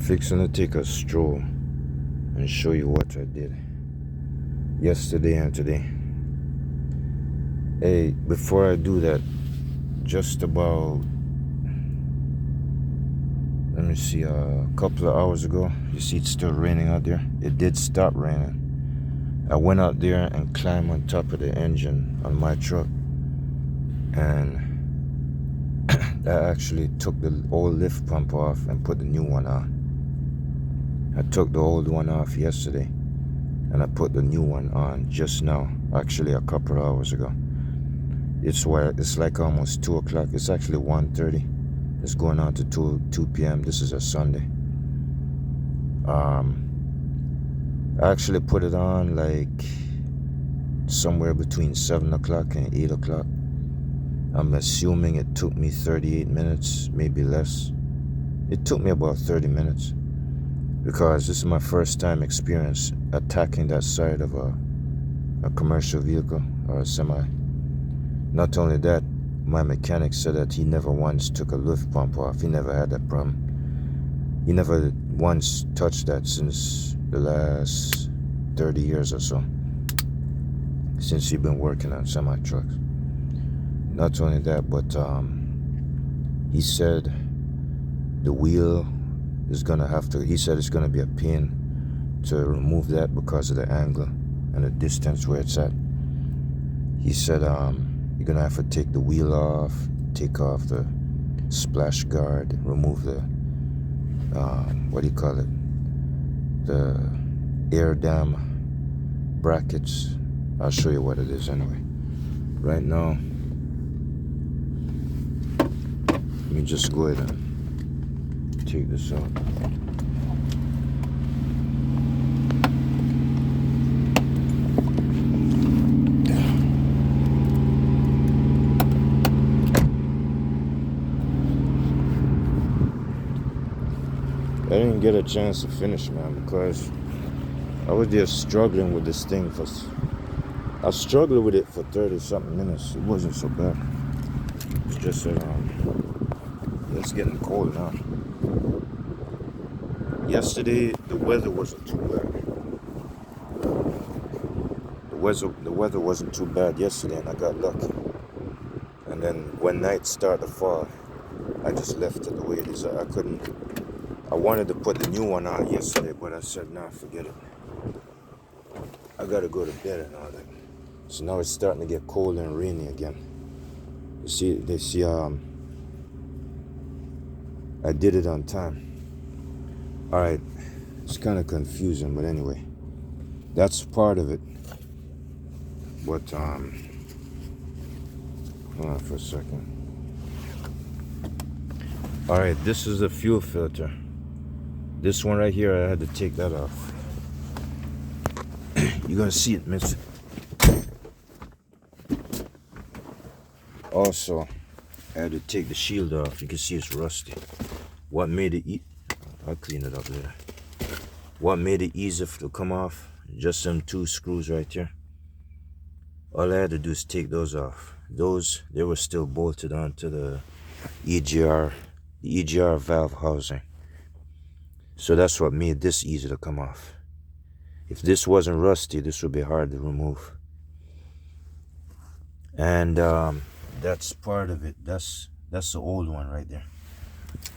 Fixing to take a stroll and show you what I did yesterday and today. Hey, before I do that, just about, let me see, a couple of hours ago, you see it's still raining out there. It did stop raining. I went out there and climbed on top of the engine on my truck, and I actually took the old lift pump off and put the new one on. I took the old one off yesterday and I put the new one on just now, actually a couple of hours ago. It's like almost 2 o'clock. It's actually 1:30. It's going on to 2 p.m. This is a Sunday. I actually put it on like somewhere between 7 o'clock and 8 o'clock. I'm assuming it took me 38 minutes, maybe less. It took me about 30 minutes because this is my first time experience attacking that side of a commercial vehicle or a semi. Not only that, my mechanic said that he never once took a lift pump off. He never had that problem. He never once touched that since the last 30 years or so, since he's been working on semi trucks. Not only that, but he said the wheel is gonna have to, he said it's gonna be a pain to remove that because of the angle and the distance where it's at. He said you're gonna have to take the wheel off, take off the splash guard, remove the what do you call it, the air dam brackets. I'll show you what it is anyway. Right now, let me just go ahead and take this out. I didn't get a chance to finish, man, because I was just struggling with this thing. I struggled with it for 30-something minutes. It wasn't so bad. It's just that it's getting cold now. Yesterday, the weather wasn't too bad. The weather wasn't too bad yesterday, and I got lucky. And then when night started to fall, I just left it the way it is. I wanted to put the new one on yesterday, but I said, nah, forget it. I gotta go to bed and all that. So now it's starting to get cold and rainy again. You see, I did it on time. All right, it's kind of confusing, but anyway, that's part of it. But hold on for a second. All right, this is the fuel filter. This one right here, I had to take that off. You're gonna see it missing. Also, I had to take the shield off. You can see it's rusty. What made it I'll clean it up later. What made it easy to come off? Just them 2 screws right here. All I had to do is take those off. They were still bolted onto the EGR valve housing. So that's what made this easy to come off. If this wasn't rusty, this would be hard to remove. And that's part of it. That's the old one right there.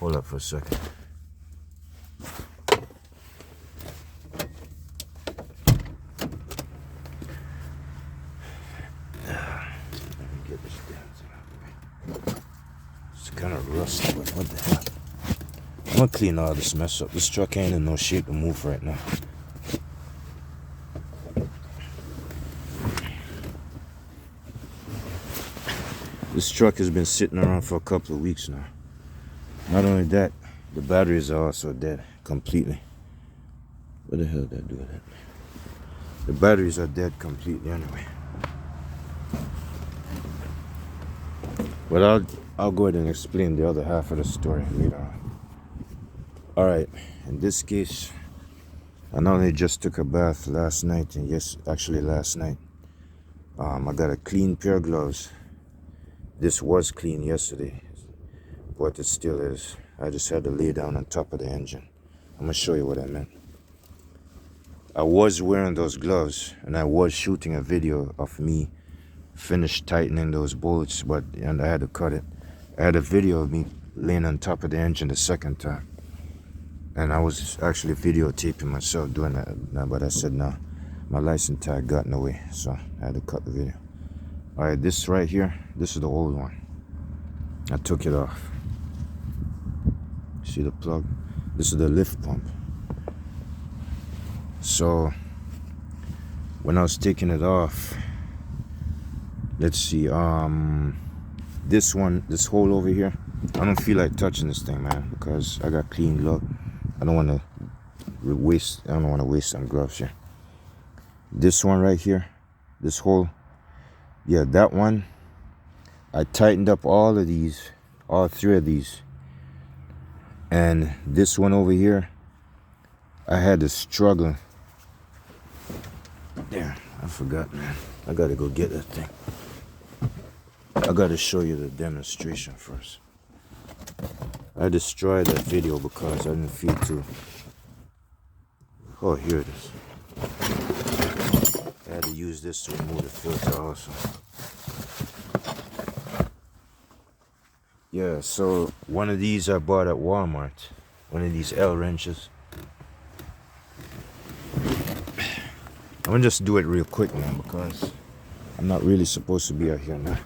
Hold up for a second. Get this down. It's kind of rusty, but what the hell? I'm gonna clean all this mess up. This truck ain't in no shape to move right now. This truck has been sitting around for a couple of weeks now. Not only that, the batteries are also dead completely. What the hell did I do with that? The batteries are dead completely anyway. But I'll go ahead and explain the other half of the story later on. Alright, in this case, I not only just took a bath last night, and last night, I got a clean pair of gloves. This was clean yesterday, but it still is. I just had to lay down on top of the engine I'm gonna show you what I meant. I was wearing those gloves and I was shooting a video of me finished tightening those bolts, and I had to cut it. I had a video of me laying on top of the engine the second time, and I was actually videotaping myself doing that, but I said no, my license tag got in the way, so I had to cut the video. All right, this right here, this is the old one. I took it off. See the plug? This is the lift pump. So when I was taking it off, let's see, this one, this hole over here, I don't feel like touching this thing, man, because I got clean glove. I don't want to waste some gloves here. This one right here, this hole, yeah, that one, I tightened up all of these, all three of these. And this one over here, I had to struggle. There, I forgot, man. I gotta go get that thing. I gotta show you the demonstration first. I destroyed that video because I didn't feel too. Oh, here it is. I had to use this to remove the filter also. Yeah, so one of these I bought at Walmart. One of these L wrenches. I'm gonna just do it real quick now because I'm not really supposed to be out here now.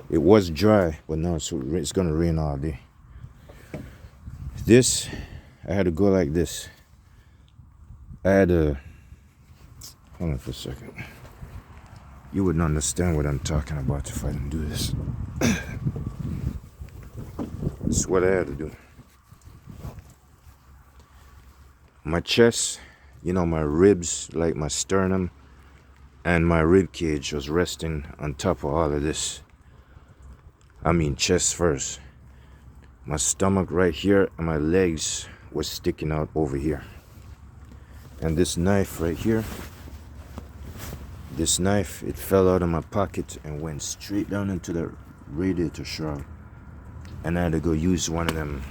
It was dry, but now it's gonna rain all day. This, I had to go like this. I had to, hold on for a second. You wouldn't understand what I'm talking about if I didn't do this. This is what I had to do. My chest, you know, my ribs, like my sternum and my rib cage was resting on top of all of this. I mean, chest first. My stomach right here and my legs was sticking out over here. And this knife right here, this knife, it fell out of my pocket and went straight down into the radiator shroud. And I had to go use one of them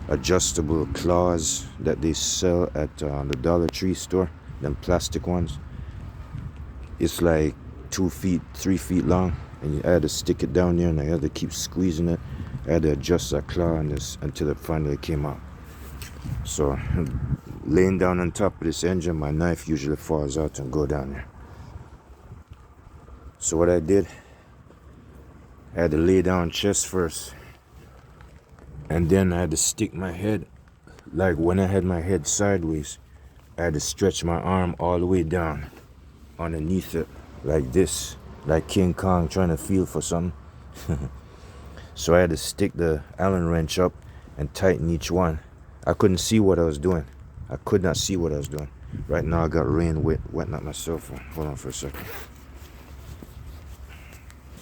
adjustable claws that they sell at the Dollar Tree store, them plastic ones. It's like 2 feet, 3 feet long, and you had to stick it down there and I had to keep squeezing it. I had to adjust that claw on this until it finally came out. So laying down on top of this engine, my knife usually falls out and go down there. So what I did, I had to lay down chest first, and then I had to stick my head, like when I had my head sideways, I had to stretch my arm all the way down underneath it like this, like King Kong trying to feel for something. So I had to stick the Allen wrench up and tighten each one. I couldn't see what I was doing. I could not see what I was doing. Right now I got rain wetting up my cell phone. Hold on for a second.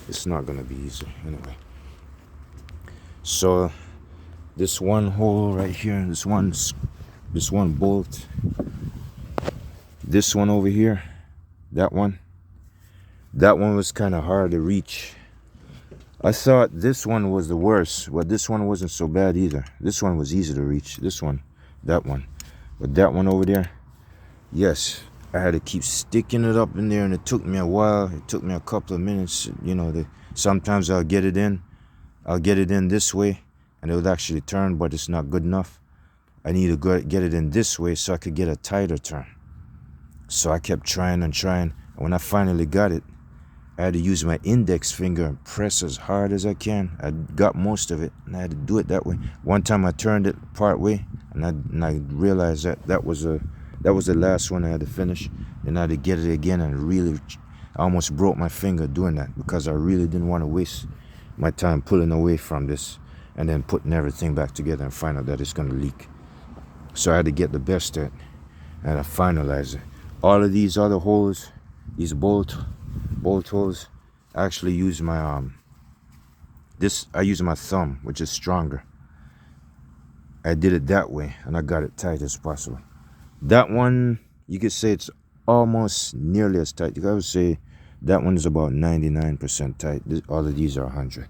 It's not gonna be easy anyway. So this one hole right here, this one bolt, this one over here, that one was kind of hard to reach. I thought this one was the worst, but this one wasn't so bad either. This one was easy to reach. This one, that one. But that one over there, yes, I had to keep sticking it up in there, and it took me a while. It took me a couple of minutes. You know, sometimes I'll get it in this way, and it would actually turn, but it's not good enough. I need to get it in this way so I could get a tighter turn. So I kept trying and trying, and when I finally got it, I had to use my index finger and press as hard as I can. I got most of it, and I had to do it that way. One time I turned it part way, and I realized that was the last one I had to finish. Then I had to get it again, and really, I almost broke my finger doing that because I really didn't want to waste my time pulling away from this and then putting everything back together and find out that it's going to leak. So I had to get the best at it, and I finalized it. All of these other holes, these bolt holes, I actually use my I use my thumb, which is stronger. I did it that way, and I got it tight as possible. That one, you could say it's almost nearly as tight. You gotta say that one is about 99% tight. All of these are 100.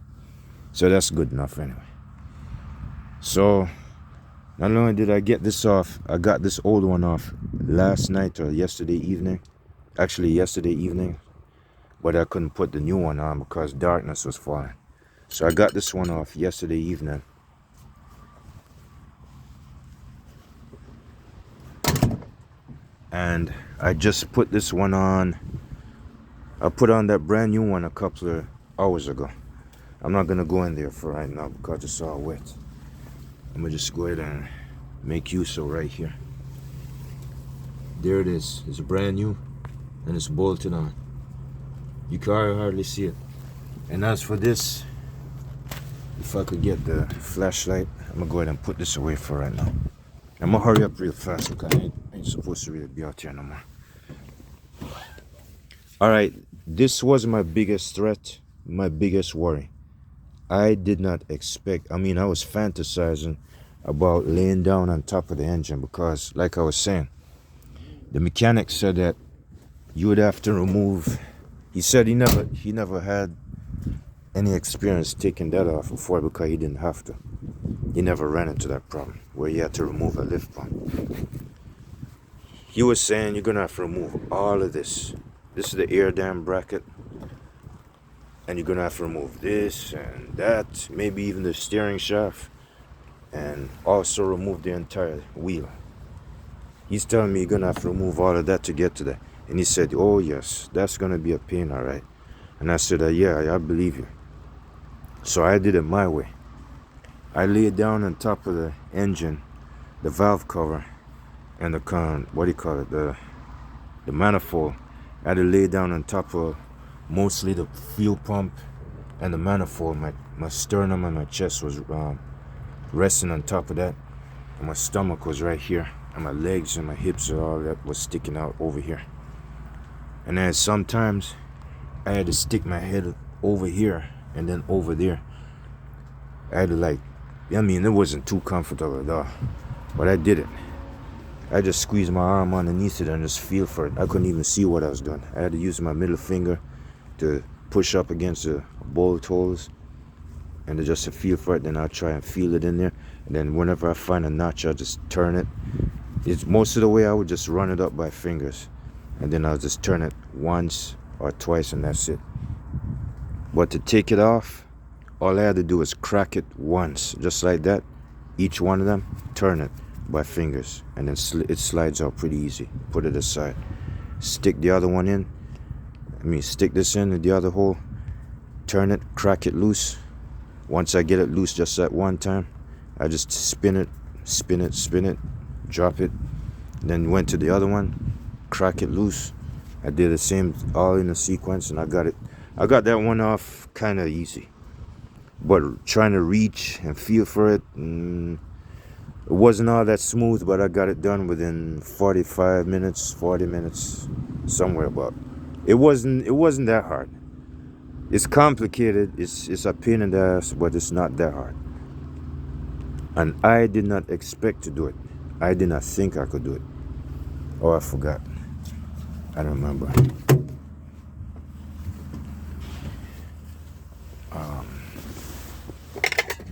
So that's good enough anyway. So Not only did I get this off, I got this old one off last night or yesterday evening. Actually, yesterday evening. But I couldn't put the new one on because darkness was falling. So I got this one off yesterday evening. And I just put this one on. I put on that brand new one a couple of hours ago. I'm not gonna go in there for right now because it's all wet. I'm gonna just go ahead and make use of right here. There it is. It's brand new and it's bolted on. You can hardly see it. And as for this, if I could get the flashlight, I'm gonna go ahead and put this away for right now. I'm gonna hurry up real fast because I ain't supposed to really be out here no more. Alright, this was my biggest threat, my biggest worry. I did not expect, I was fantasizing about laying down on top of the engine because, like I was saying, the mechanic said that you would have to remove, he said he never had any experience taking that off before because he didn't have to. He never ran into that problem where he had to remove a lift pump. He was saying you're gonna have to remove all of this. This is the air dam bracket. And you're gonna have to remove this and that, maybe even the steering shaft, and also remove the entire wheel. He's telling me you're gonna have to remove all of that to get to that. And he said, oh yes, that's gonna be a pain, all right. And I said, yeah, I believe you. So I did it my way. I laid down on top of the engine, the valve cover, and the manifold. I had to lay down on top of mostly the fuel pump and the manifold. My sternum and my chest was resting on top of that, and my stomach was right here, and my legs and my hips and all that was sticking out over here. And then sometimes I had to stick my head over here and then over there. I had to it wasn't too comfortable at all, but I did it. I just squeezed my arm underneath it and just feel for it. I couldn't even see what I was doing. I had to use my middle finger to push up against the bolt holes and to just to feel for it. Then I'll try and feel it in there. And then whenever I find a notch, I'll just turn it. Most of the way I would just run it up by fingers. And then I'll just turn it once or twice and that's it. But to take it off, all I had to do was crack it once, just like that. Each one of them, turn it by fingers, and then it slides out pretty easy. Put it aside. Stick the other one in. Stick this in the other hole. Turn it, crack it loose. Once I get it loose just that one time, I just spin it, drop it. Then went to the other one, crack it loose. I did the same, all in a sequence, and I got it. I got that one off kind of easy. But trying to reach and feel for it, it wasn't all that smooth, but I got it done within 45 minutes, 40 minutes, somewhere about. It wasn't that hard. It's complicated, it's a pain in the ass, but it's not that hard. And I did not expect to do it. I did not think I could do it. Oh, I forgot. I don't remember.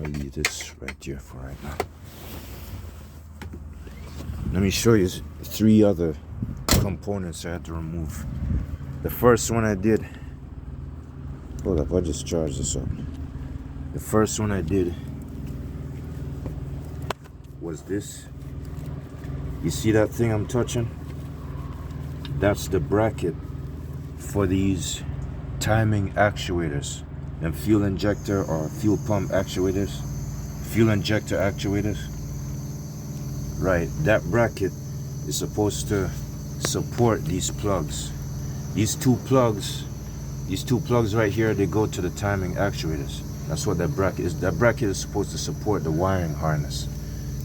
I'll leave this right here for right now. Let me show you 3 other components I had to remove. The first one I did, hold up, I just charged this up. The first one I did was this. You see that thing I'm touching? That's the bracket for these timing actuators. And fuel injector or fuel pump actuators. Fuel injector actuators. Right, that bracket is supposed to support these plugs. These two plugs right here, they go to the timing actuators. That's what that bracket is. That bracket is supposed to support the wiring harness.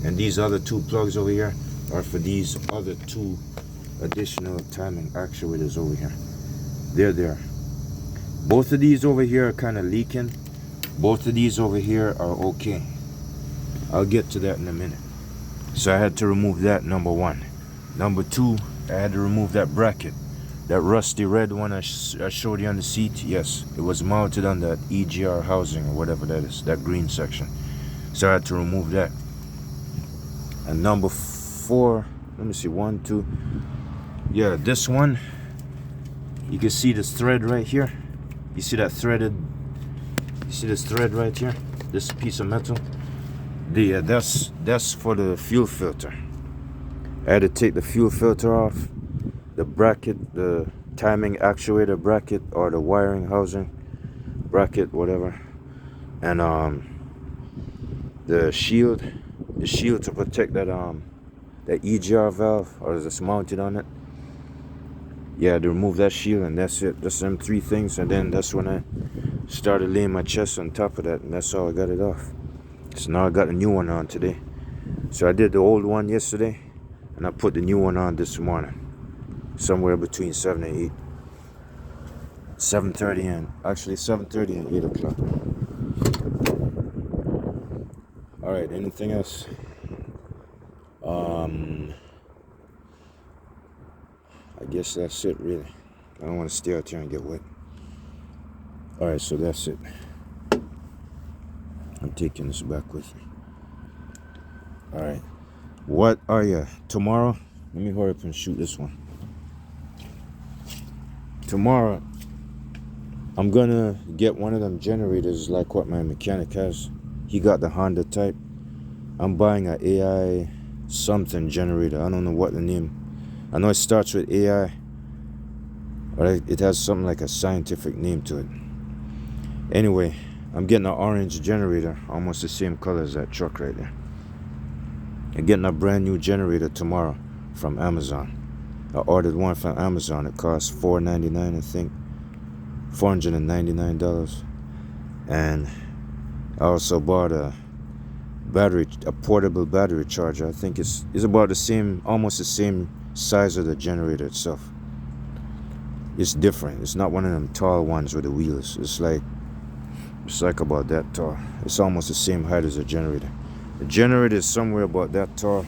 And these other 2 plugs over here are for these other 2 additional timing actuators over here. They're there. Both of these over here are kind of leaking. Both of these over here are okay. I'll get to that in a minute. So I had to remove that, number 1. Number 2, I had to remove that bracket. That rusty red one I showed you on the seat. Yes, it was mounted on that EGR housing or whatever that is, that green section. So I had to remove that. And number 4, let me see, 1, 2. Yeah, this one, you can see this thread right here. You see that threaded, you see this thread right here? This piece of metal? That's for the fuel filter. I had to take the fuel filter off, the bracket, the timing actuator bracket, or the wiring housing bracket, whatever, and the shield to protect that EGR valve, or is this mounted on it? Yeah, to remove that shield, and that's it. Just them 3 things, and then that's when I started laying my chest on top of that, and that's how I got it off. So now I got a new one on today. So I did the old one yesterday, and I put the new one on this morning, somewhere between 7 and 8. 7:30 and actually 7:30 and 8 o'clock. All right, anything else? I guess that's it, really. I don't want to stay out here and get wet. All right, so that's it. I'm taking this back with me. All right, what are you tomorrow? Let me hurry up and shoot this one. Tomorrow, I'm gonna get one of them generators like what my mechanic has. He got the Honda type. I'm buying an AI something generator. I don't know what the name. I know it starts with AI, but it has something like a scientific name to it. Anyway, I'm getting an orange generator, almost the same color as that truck right there. I'm getting a brand new generator tomorrow from Amazon. I ordered one from Amazon. It costs $4.99, I think. $499. And I also bought a portable battery charger. I think it's about the same, almost the same size of the generator itself. It's different. It's not one of them tall ones with the wheels. It's like about that tall. It's almost the same height as the generator. The generator is somewhere about that tall.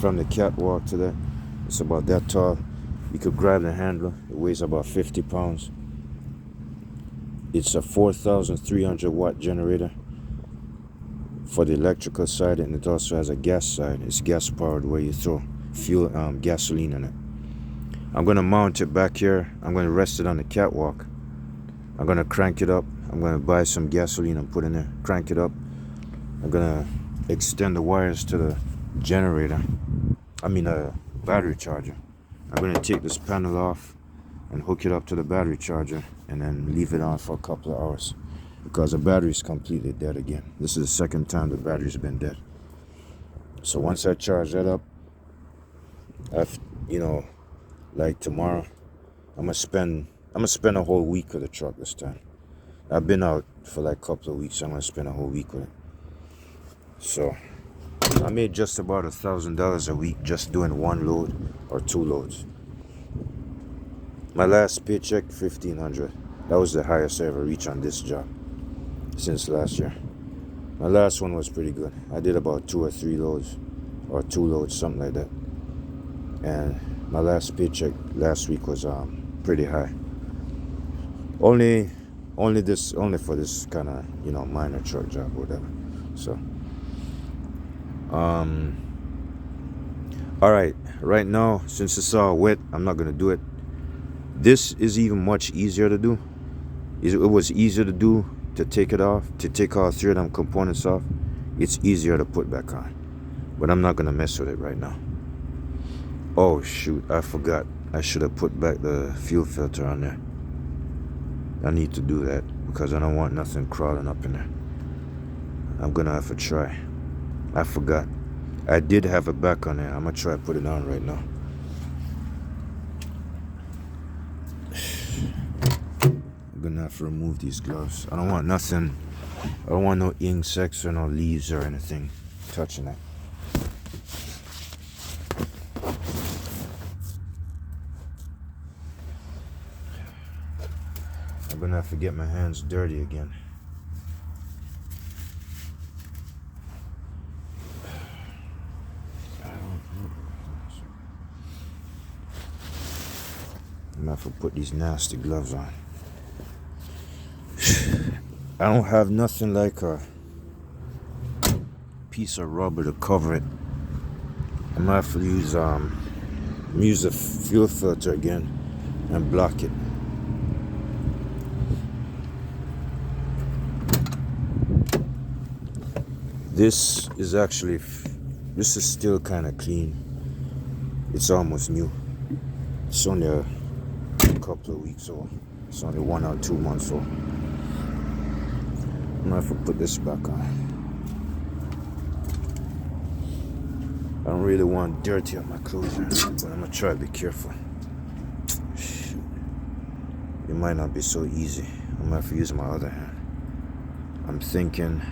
From the catwalk to that, it's about that tall. You could grab the handle. It weighs about 50 pounds. It's a 4,300 watt generator for the electrical side, and it also has a gas side. It's gas powered, where you throw fuel, gasoline in it. I'm gonna mount it back here. I'm gonna rest it on the catwalk. I'm gonna crank it up. I'm gonna buy some gasoline and put in there. Crank it up. I'm gonna extend the wires to the generator. I mean a battery charger. I'm gonna take this panel off and hook it up to the battery charger, and then leave it on for a couple of hours, because the battery's completely dead again. This is the second time the battery's been dead. So once I charge that up, like tomorrow, I'm gonna spend a whole week with the truck this time. I've been out for like a couple of weeks. I'm gonna spend a whole week with it. So I made just about $1,000 a week just doing 1 load or 2 loads. My last paycheck, $1,500. That was the highest I ever reached on this job since last year. My last one was pretty good. I did about 2 or 3 loads, or 2 loads, something like that. And my last paycheck last week was pretty high. Only for this kind of minor truck job or whatever. So all right, right now, since it's all wet, I'm not gonna do it. This is even much easier to do. It was easier to do, to take it off, to take all 3 of them components off. It's easier to put back on, but I'm not gonna mess with it right now. Oh shoot, I forgot. I should have put back the fuel filter on there. I need to do that, because I don't want nothing crawling up in there. I'm gonna have to try. I forgot. I did have it back on there. I'm gonna try to put it on right now. I'm gonna have to remove these gloves. I don't want nothing. I don't want no insects or no leaves or anything touching it. I'm gonna have to get my hands dirty again. I'm gonna have to put these nasty gloves on. I don't have nothing like piece of rubber to cover it. I'm gonna have to use a fuel filter again and block it. This is still kind of clean. It's almost new. It's only a couple of weeks old. It's only 1 or 2 months old. I'm gonna have to put this back on. I don't really want dirty on my clothes, but I'm gonna try to be careful. Shoot. It might not be so easy. I'm gonna have to use my other hand. I'm thinking,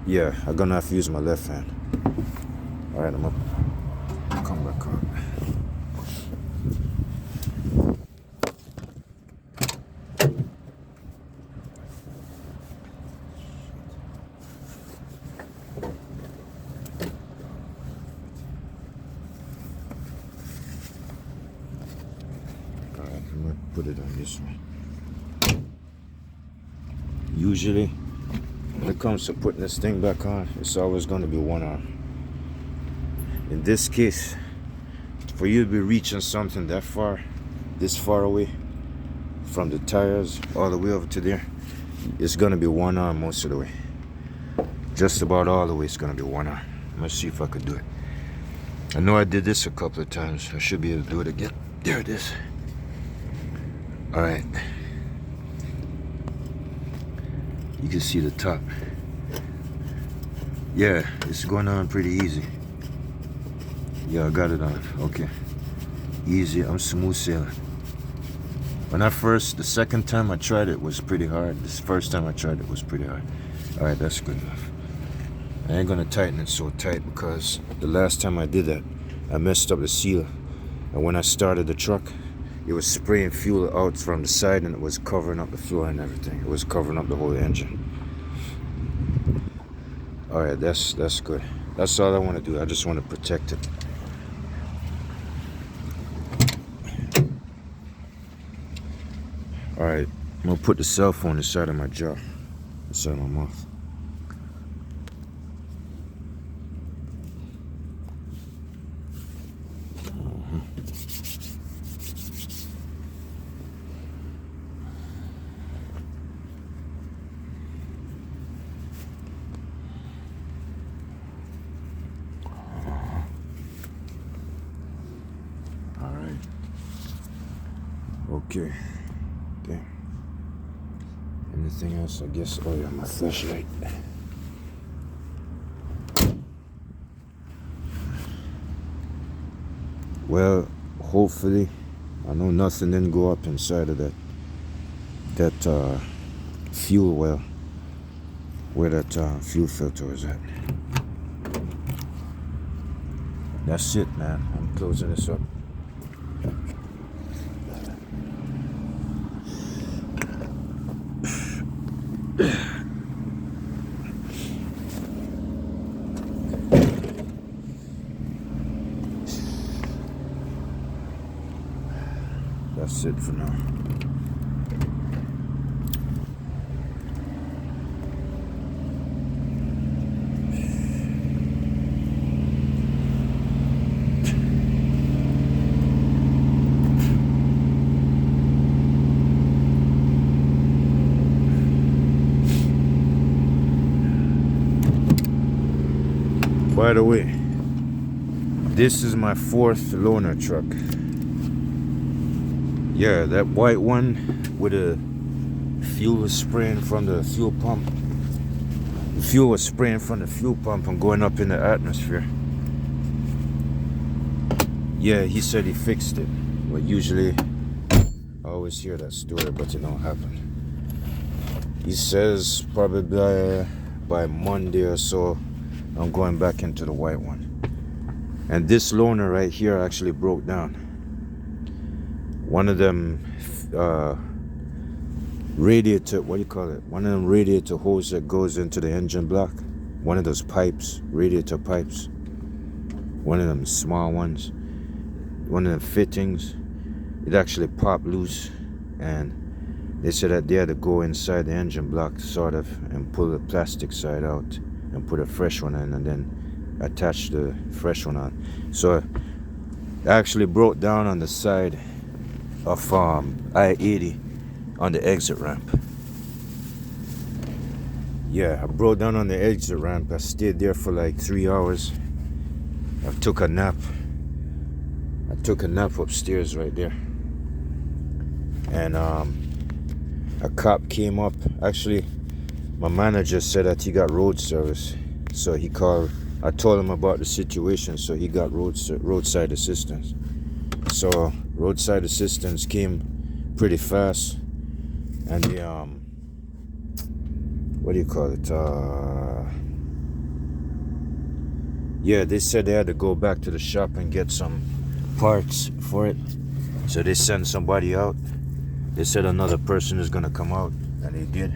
yeah, I'm gonna have to use my left hand. Alright, I'm gonna come back on. Alright, I'm gonna put it on this one. Usually, when it comes to putting this thing back on, it's always going to be one arm. In this case, for you to be reaching something that far, this far away from the tires all the way over to there, it's going to be one arm most of the way. Just about all the way it's going to be one arm. I'm going to see if I could do it. I know I did this a couple of times. I should be able to do it again. There it is. Alright. You can see the top. Yeah, it's going on pretty easy. Yeah, I got it on. Okay. Easy. I'm smooth sailing. The second time I tried it was pretty hard. This first time I tried it was pretty hard. Alright, that's good enough. I ain't gonna tighten it so tight because the last time I did that, I messed up the seal. And when I started the truck, it was spraying fuel out from the side and it was covering up the floor and everything. It was covering up the whole engine. Alright, that's good. That's all I want to do. I just want to protect it. Alright, I'm going to put the cell phone inside of my jaw, inside of my mouth. Okay. Damn. Anything else? I guess. Oh yeah, my flashlight. Well, hopefully, I know nothing didn't go up inside of that fuel well, where that fuel filter is at. That's it, man. I'm closing this up. That's it for now. By the way, this is my 4th loaner truck. Yeah, that white one with the fuel was spraying from the fuel pump. The fuel was spraying from the fuel pump and going up in the atmosphere. Yeah, he said he fixed it. But usually, I always hear that story, but it don't happen. He says probably by Monday or so, I'm going back into the white one. And this loaner right here actually broke down. One of them radiator, what do you call it? One of them radiator hose that goes into the engine block. One of those pipes, radiator pipes. One of them small ones. One of them fittings. It actually popped loose. And they said that they had to go inside the engine block sort of and pull the plastic side out and put a fresh one in, and then attach the fresh one on. So it actually broke down on the side of I-80 on the exit ramp. Yeah, I broke down on the exit ramp. I stayed there for like 3 hours. I took a nap. I took a nap upstairs right there. And a cop came up. Actually, my manager said that he got road service. So he called. I told him about the situation, so he got roadside assistance. So roadside assistance came pretty fast, and they what do you call it? Yeah, they said they had to go back to the shop and get some parts for it. So they sent somebody out. They said another person is gonna come out, and they did.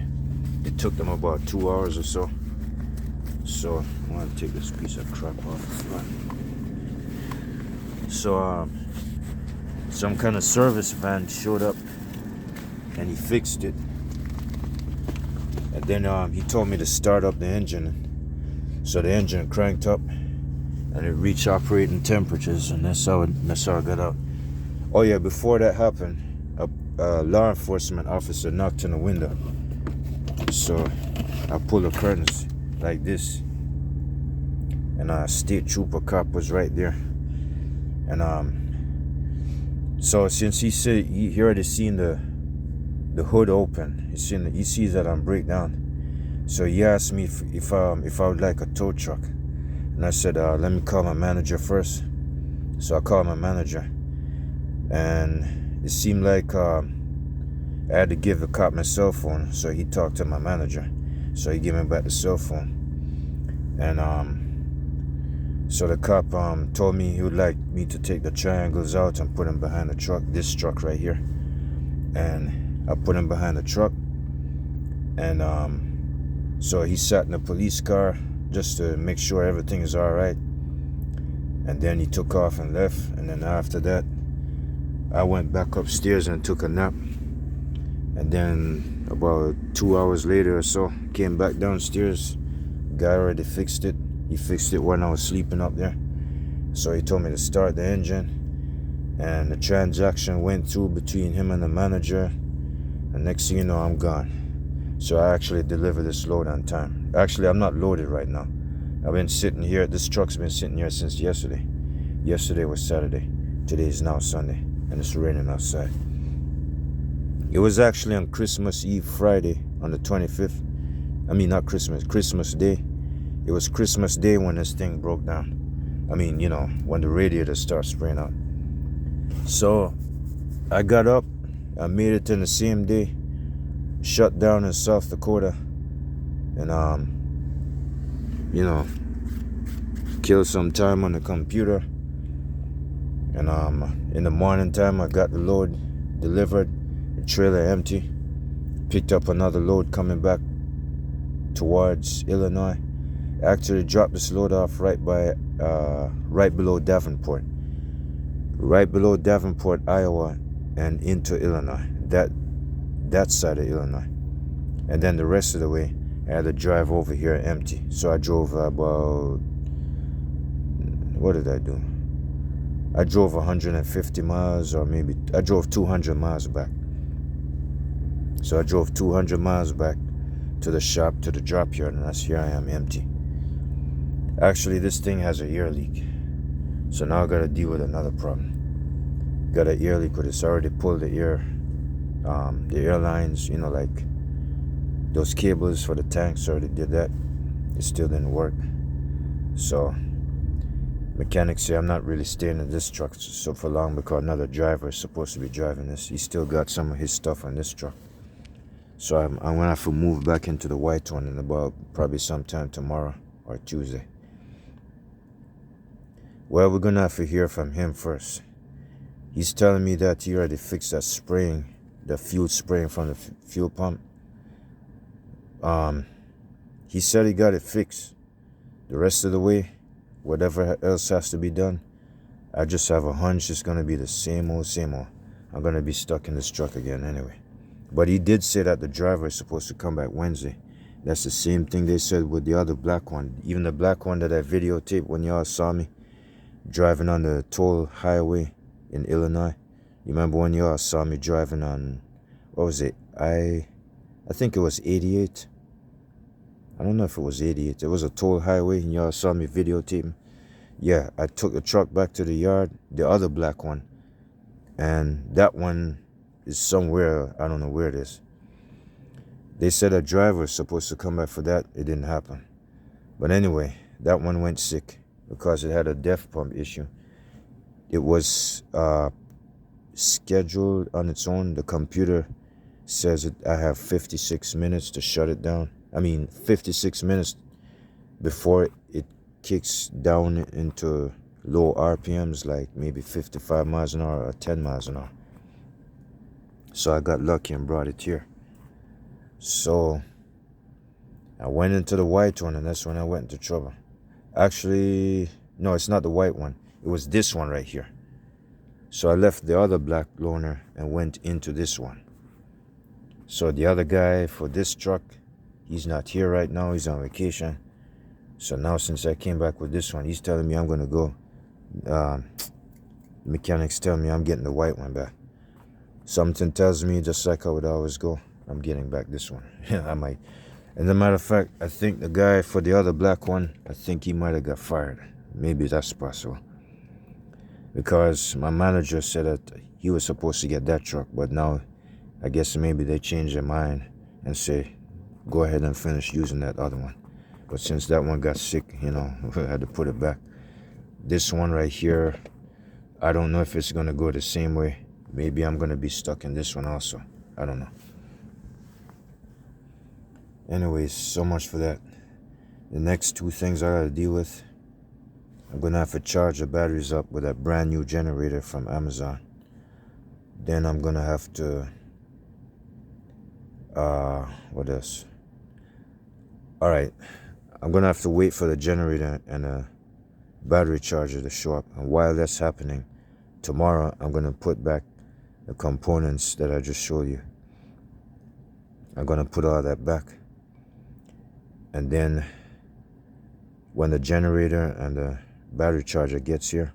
It took them about 2 hours or so. So I want to take this piece of crap off the front. So some kind of service van showed up, and he fixed it. And then he told me to start up the engine. So the engine cranked up, and it reached operating temperatures, and that's how it got out. Oh yeah, before that happened, a law enforcement officer knocked on the window. So I pulled the curtains like this, and a state trooper cop was right there. And so since he said he already seen the hood open, he sees that I'm breakdown. So he asked me if I would like a tow truck, and I said let me call my manager first. So I called my manager, and it seemed like I had to give the cop my cell phone. So he talked to my manager, so he gave me back the cell phone. And so the cop told me he would like me to take the triangles out and put them behind the truck, this truck right here. And I put him behind the truck, and so he sat in the police car just to make sure everything is all right. And then he took off and left. And then after that, I went back upstairs and took a nap. And then about 2 hours later or so, came back downstairs. Guy already fixed it. He fixed it when I was sleeping up there. So he told me to start the engine, and the transaction went through between him and the manager. And next thing you know, I'm gone. So I actually delivered this load on time. Actually, I'm not loaded right now. I've been sitting here. This truck's been sitting here since yesterday. Yesterday was Saturday. Today is now Sunday, and it's raining outside. It was actually on Christmas Eve, Friday, on the 25th. I mean, not Christmas, Christmas Day. It was Christmas Day when this thing broke down. I mean, you know, when the radiator starts spraying out. So I got up. I made it in the same day, shut down in South Dakota, and you know, killed some time on the computer. And in the morning time, I got the load delivered, the trailer empty. Picked up another load coming back towards Illinois. Actually dropped this load off right below Davenport, Iowa, and into Illinois, that side of Illinois. And then the rest of the way, I had to drive over here empty. So I drove about, what did I do? I drove 150 miles, or maybe I drove 200 miles back. So I drove 200 miles back to the shop, to the drop yard, and here I am empty. Actually, this thing has an ear leak. So now I gotta deal with another problem. Got an ear leak, but it's already pulled the air lines, you know, like those cables for the tanks. Already did that. It still didn't work. So mechanics say I'm not really staying in this truck so for long, because another driver is supposed to be driving this. He still got some of his stuff on this truck. So I'm gonna have to move back into the white one in about probably sometime tomorrow or Tuesday. Well, we're gonna have to hear from him first. He's telling me that he already fixed that spraying, the fuel spraying from the fuel pump. He said he got it fixed. The rest of the way, whatever else has to be done, I just have a hunch it's gonna be the same old. I'm gonna be stuck in this truck again anyway. But he did say that the driver is supposed to come back Wednesday, That's the same thing they said with the other black one. Even the black one that I videotaped when y'all saw me driving on the toll highway in Illinois. You remember when y'all saw me driving on, what was it? I think it was 88. I don't know if it was 88. It was a toll highway and y'all saw me videotaping. Yeah, I took the truck back to the yard, the other black one. And that one is somewhere, I don't know where it is. They said a driver was supposed to come back for that. It didn't happen. But anyway, that one went sick because it had a def pump issue. It was scheduled on its own. The computer says I have 56 minutes to shut it down. 56 minutes before it kicks down into low RPMs, like maybe 55 miles an hour or 10 miles an hour. So I got lucky and brought it here. So I went into the white one, and that's when I went into trouble. Actually, no, it's not the white one. It was this one right here. So I left the other black loaner and went into this one. So the other guy for this truck, he's not here right now. He's on vacation. So now since I came back with this one, he's telling me I'm going to go. The mechanics tell me I'm getting the white one back. Something tells me, just like I would always go, I'm getting back this one. Yeah, I might. And as a matter of fact, I think the guy for the other black one, I think he might have got fired. Maybe that's possible. Because my manager said that he was supposed to get that truck, but now I guess maybe they changed their mind and say, go ahead and finish using that other one. But since that one got sick, I had to put it back. This one right here, I don't know if it's going to go the same way. Maybe I'm going to be stuck in this one also. I don't know. Anyways, so much for that. The next two things I got to deal with, I'm going to have to charge the batteries up with that brand new generator from Amazon. Then I'm going to have to, what else? All right, I'm going to have to wait for the generator and a battery charger to show up. And while that's happening, tomorrow I'm going to put back the components that I just showed you. I'm going to put all that back. And then when the generator and the battery charger gets here,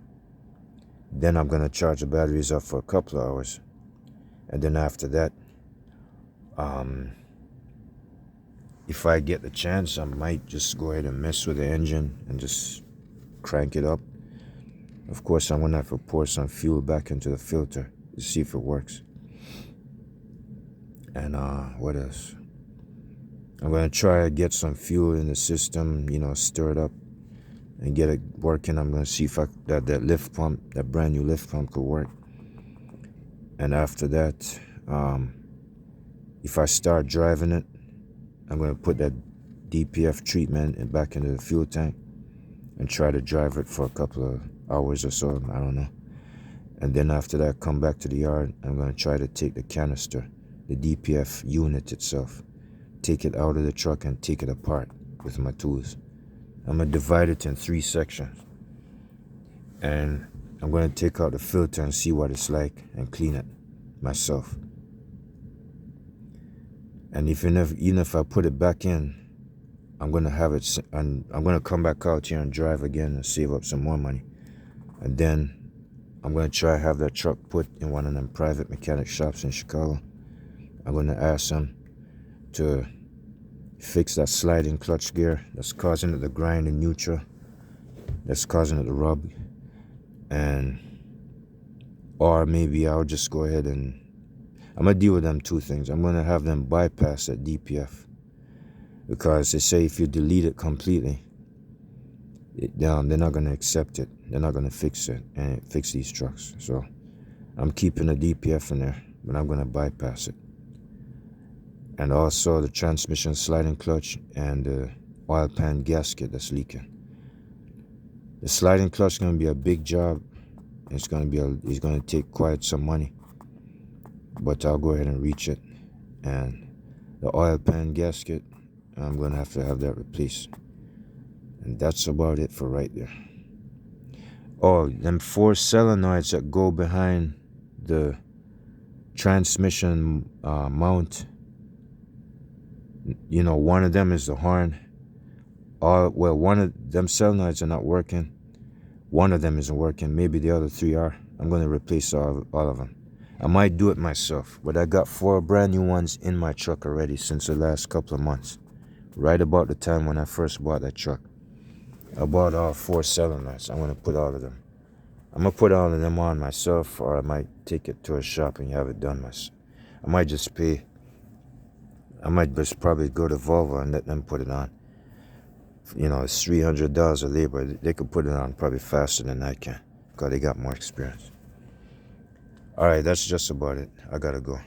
then I'm going to charge the batteries up for a couple of hours. And then after that, if I get the chance, I might just go ahead and mess with the engine and just crank it up. Of course, I'm going to have to pour some fuel back into the filter to see if it works. And what else? I'm going to try to get some fuel in the system, stir it up and get it working. I'm going to see if that lift pump, that brand new lift pump could work. And after that, if I start driving it, I'm going to put that DPF treatment back into the fuel tank and try to drive it for a couple of hours or so. I don't know. And then after that, come back to the yard. I'm going to try to take the canister, the DPF unit itself, take it out of the truck and take it apart with my tools. I'm going to divide it in 3 sections. And I'm going to take out the filter and see what it's like and clean it myself. And even if I put it back in, I'm going to have it, and I'm going to come back out here and drive again and save up some more money. And then I'm going to try to have that truck put in one of them private mechanic shops in Chicago. I'm going to ask them to fix that sliding clutch gear that's causing it to grind in neutral, that's causing it to rub. Or maybe I'll just go ahead and I'm going to deal with them 2 things. I'm going to have them bypass that DPF, because they say if you delete it completely, they're not going to accept it. They're not going to fix it and fix these trucks. So I'm keeping the DPF in there, but I'm going to bypass it. And also the transmission sliding clutch and the oil pan gasket that's leaking. The sliding clutch is going to be a big job. It's going to take quite some money, but I'll go ahead and reach it. And the oil pan gasket, I'm going to have that replaced. And that's about it for right there. Oh, them 4 solenoids that go behind the transmission mount, You know, one of them is the horn. Well, one of them solenoids are not working. One of them isn't working. Maybe the other three are. I'm going to replace all of them. I might do it myself, but I got 4 brand new ones in my truck already since the last couple of months. Right about the time when I first bought that truck. I bought all 4 solenoids. I'm going to put all of them. I'm going to put all of them on myself, or I might take it to a shop and have it done myself. I might just probably go to Volvo and let them put it on. You know, it's $300 a labor. They could put it on probably faster than I can because they got more experience. All right, that's just about it. I gotta go.